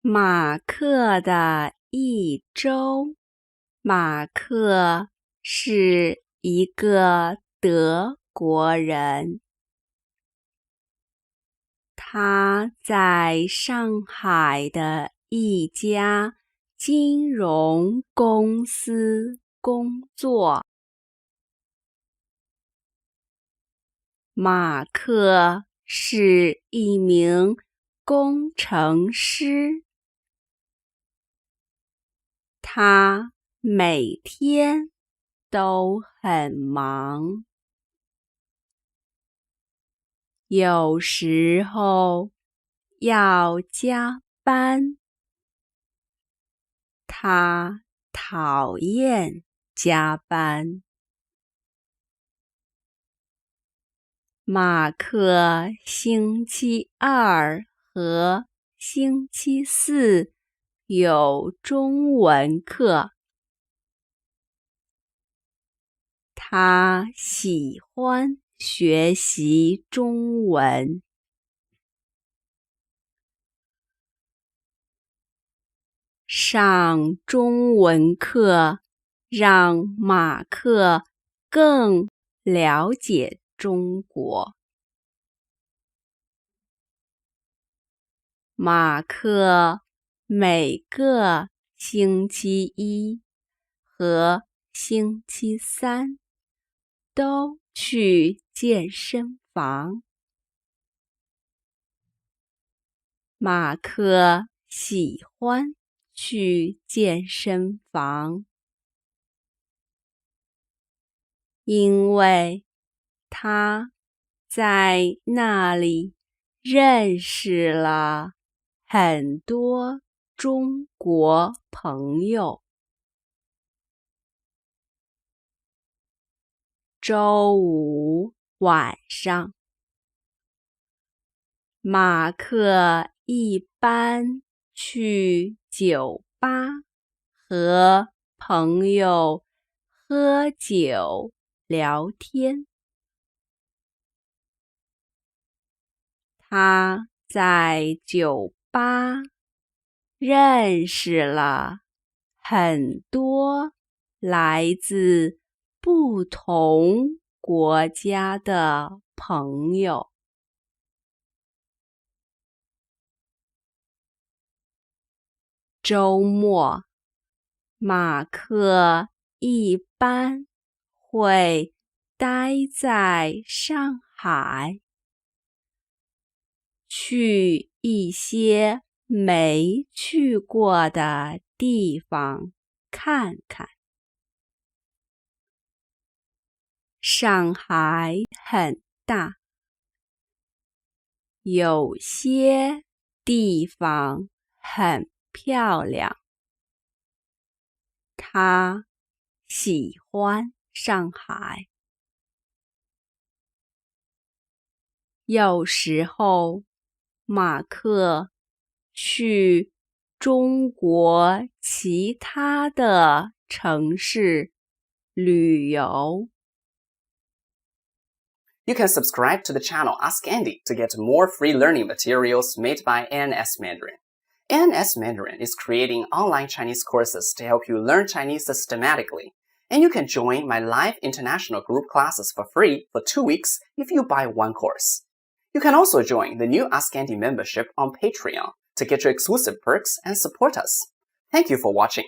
马克的一周。马克是一个德国人，他在上海的一家金融公司工作。马克是一名工程师，他每天都很忙，有时候要加班。他讨厌加班。马克星期二和星期四有中文课。他喜欢学习中文。上中文课让马克更了解中国。马克每个星期一和星期三都去健身房。马克喜欢去健身房，因为他在那里认识了很多中国朋友。周五晚上，马克一般去酒吧和朋友喝酒聊天。他在酒吧认识了很多来自不同国家的朋友。周末，马克一般会待在上海，去一些没去过的地方看看。上海很大，有些地方很漂亮。他喜欢上海。有时候，马克去中国其他的城市旅游。You can subscribe to the channel Ask Andy to get more free learning materials made by ANS Mandarin. ANS Mandarin is creating online Chinese courses to help you learn Chinese systematically. And you can join my live international group classes for free for 2 weeks if you buy one course. You can also join the new Ask Andy membership on Patreon to get your exclusive perks and support us. Thank you for watching.